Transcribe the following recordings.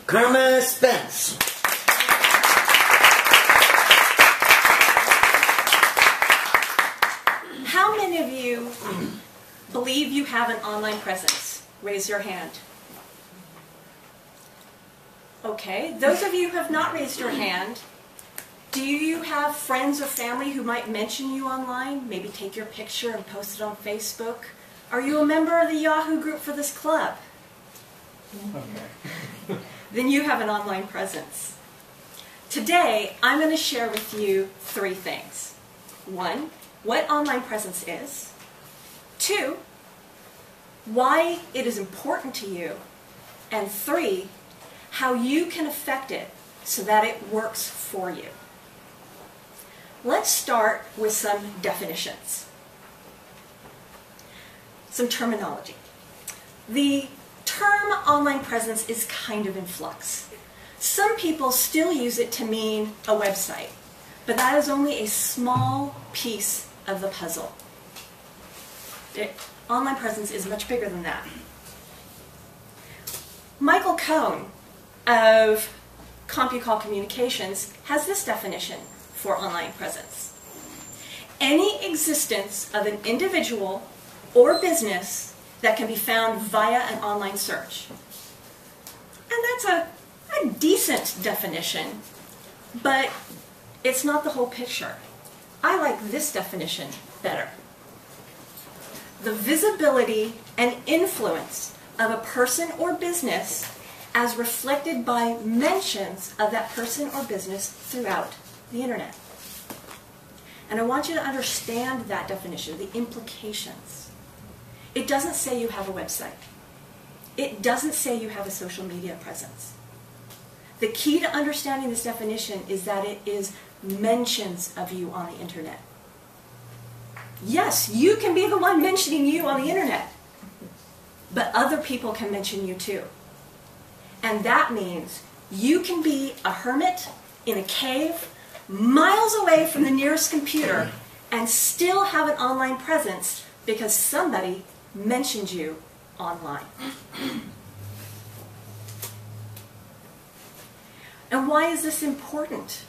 Carma Spence. How many of you believe you have an online presence? Raise your hand. Okay, those of you who have not raised your hand, do you have friends or family who might mention you online? Maybe take your picture and post it on Facebook? Are you a member of the Yahoo group for this club? Okay. Then you have an online presence. Today, I'm going to share with you 3 things. 1, what online presence is. 2, why it is important to you. And 3, how you can affect it so that it works for you. Let's start with some definitions. Some terminology. The term online presence is kind of in flux. Some people still use it to mean a website, but that is only a small piece of the puzzle. Online presence is much bigger than that. Michael Cohn of CompuCall Communications has this definition for online presence. Any existence of an individual or business that can be found via an online search. And that's a decent definition, but it's not the whole picture. I like this definition better. The visibility and influence of a person or business as reflected by mentions of that person or business throughout the internet. And I want you to understand that definition, the implications. It doesn't say you have a website. It doesn't say you have a social media presence. The key to understanding this definition is that it is mentions of you on the internet. Yes, you can be the one mentioning you on the internet, but other people can mention you too. And that means you can be a hermit in a cave, miles away from the nearest computer, and still have an online presence because somebody mentioned you online. And why is this important?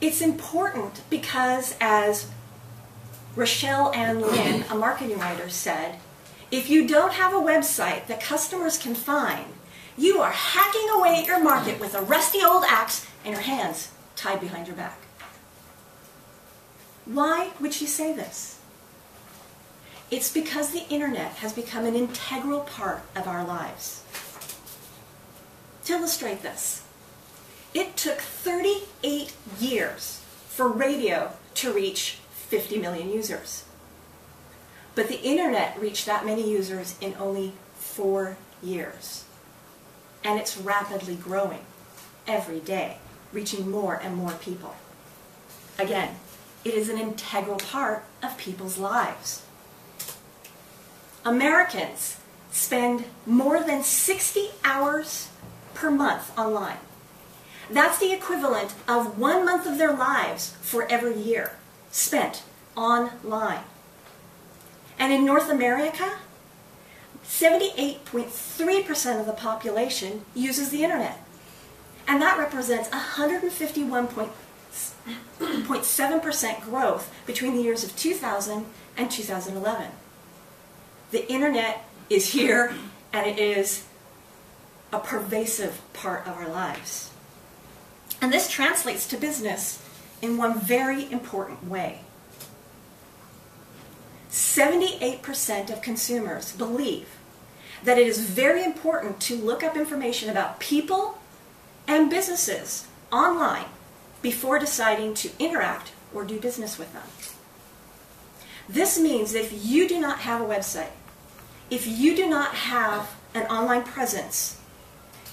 It's important because, as Rochelle Ann Lynn, a marketing writer, said, if you don't have a website that customers can find, you are hacking away at your market with a rusty old axe and your hands tied behind your back. Why would she say this? It's because the internet has become an integral part of our lives. To illustrate this, it took 38 years for radio to reach 50 million users. But the internet reached that many users in only 4 years. And it's rapidly growing every day, reaching more and more people. Again, it is an integral part of people's lives. Americans spend more than 60 hours per month online. That's the equivalent of 1 month of their lives for every year spent online. And in North America, 78.3% of the population uses the internet. And that represents 151.7% growth between the years of 2000 and 2011. The internet is here, and it is a pervasive part of our lives. And this translates to business in one very important way. 78% of consumers believe that it is very important to look up information about people and businesses online before deciding to interact or do business with them. This means that if you do not have a website, if you do not have an online presence,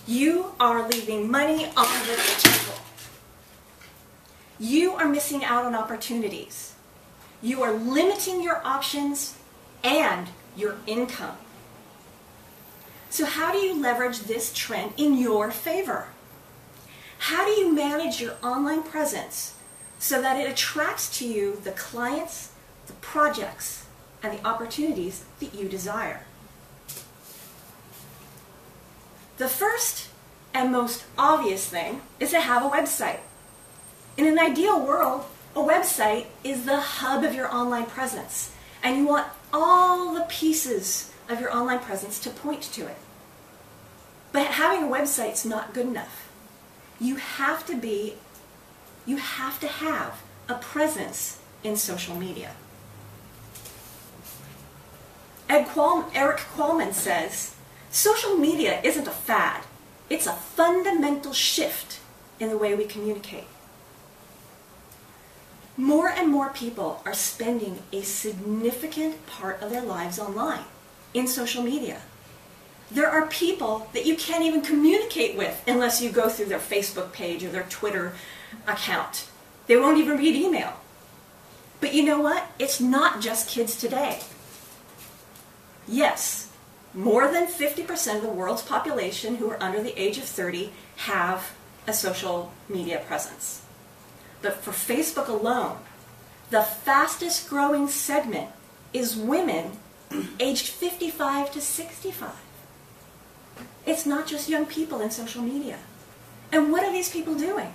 you are leaving money on the table. You are missing out on opportunities. You are limiting your options and your income. So how do you leverage this trend in your favor? How do you manage your online presence so that it attracts to you the clients, the projects, and the opportunities that you desire? The first and most obvious thing is to have a website. In an ideal world, a website is the hub of your online presence, and you want all the pieces of your online presence to point to it. But having a website's not good enough. You have to have a presence in social media. Eric Qualman says, social media isn't a fad, it's a fundamental shift in the way we communicate. More and more people are spending a significant part of their lives online, in social media. There are people that you can't even communicate with unless you go through their Facebook page or their Twitter account. They won't even read email. But you know what? It's not just kids today. Yes, more than 50% of the world's population who are under the age of 30 have a social media presence. But for Facebook alone, the fastest growing segment is women aged 55 to 65. It's not just young people in social media. And what are these people doing?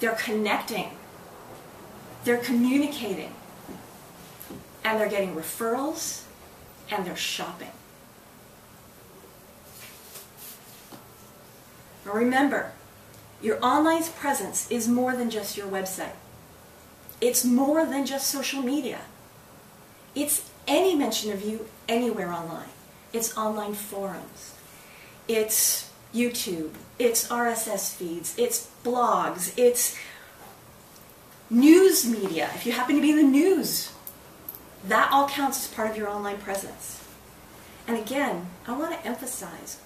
They're connecting. They're communicating. And they're getting referrals. And they're shopping. Now remember, your online presence is more than just your website. It's more than just social media. It's any mention of you anywhere online. It's online forums. It's YouTube. It's RSS feeds. It's blogs. It's news media. If you happen to be in the news, that all counts as part of your online presence. And again, I want to emphasize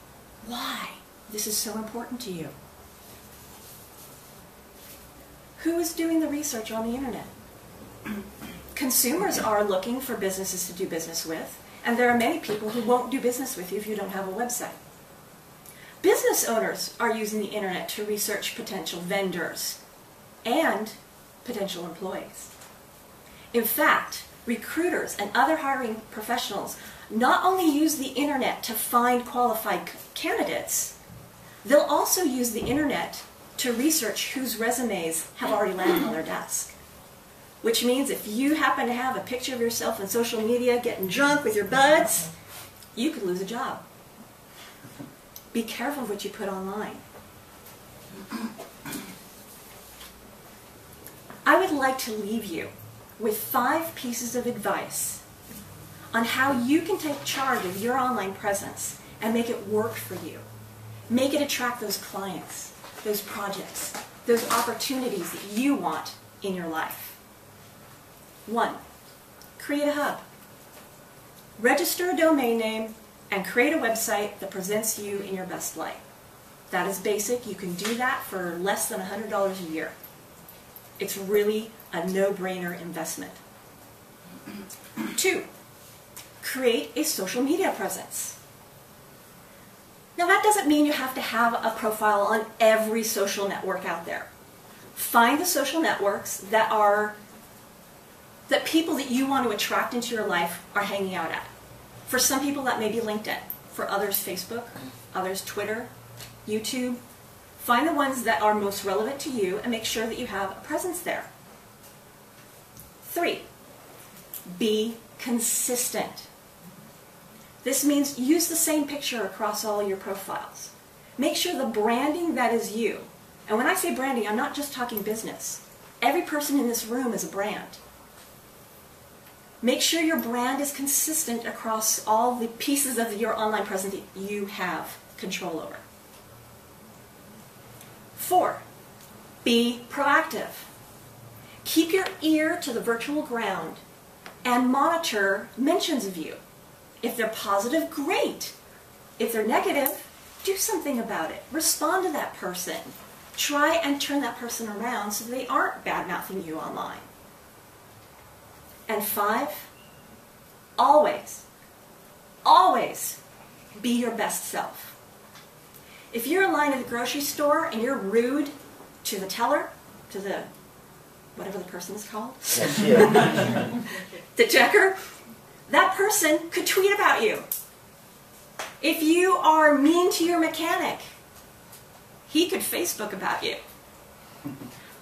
why this is so important to you. Who is doing the research on the internet? Consumers are looking for businesses to do business with, and there are many people who won't do business with you if you don't have a website. Business owners are using the internet to research potential vendors and potential employees. In fact, recruiters and other hiring professionals not only use the internet to find qualified candidates, they'll also use the internet to research whose resumes have already landed on their desk. Which means if you happen to have a picture of yourself on social media getting drunk with your buds, you could lose a job. Be careful of what you put online. I would like to leave you with 5 pieces of advice on how you can take charge of your online presence and make it work for you. Make it attract those clients, those projects, those opportunities that you want in your life. 1, create a hub. Register a domain name and create a website that presents you in your best light. That is basic. You can do that for less than $100 a year. It's really a no-brainer investment. 2, create a social media presence. Now that doesn't mean you have to have a profile on every social network out there. Find the social networks that people that you want to attract into your life are hanging out at. For some people that may be LinkedIn. For others, Facebook. Others, Twitter, YouTube. Find the ones that are most relevant to you and make sure that you have a presence there. 3, be consistent. This means use the same picture across all your profiles. Make sure the branding that is you. And when I say branding, I'm not just talking business. Every person in this room is a brand. Make sure your brand is consistent across all the pieces of your online presence that you have control over. 4, be proactive. Keep your ear to the virtual ground and monitor mentions of you. If they're positive, great. If they're negative, do something about it. Respond to that person. Try and turn that person around so they aren't bad-mouthing you online. And 5, always, always be your best self. If you're in line at the grocery store and you're rude to the teller, to the, whatever the person is called, the checker, that person could tweet about you. If you are mean to your mechanic, he could Facebook about you.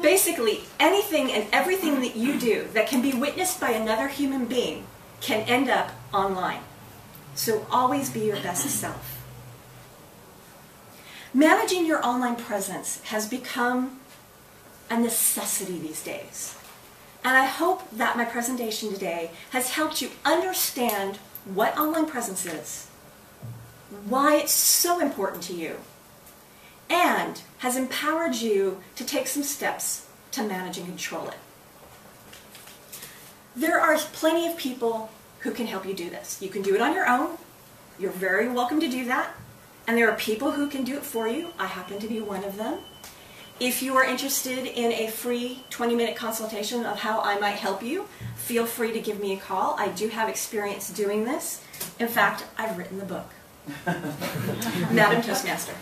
Basically, anything and everything that you do that can be witnessed by another human being can end up online. So always be your best self. Managing your online presence has become a necessity these days. And I hope that my presentation today has helped you understand what online presence is, why it's so important to you, and has empowered you to take some steps to manage and control it. There are plenty of people who can help you do this. You can do it on your own. You're very welcome to do that. And there are people who can do it for you. I happen to be one of them. If you are interested in a free 20-minute consultation of how I might help you, feel free to give me a call. I do have experience doing this. In fact, I've written the book. Madam Toastmaster.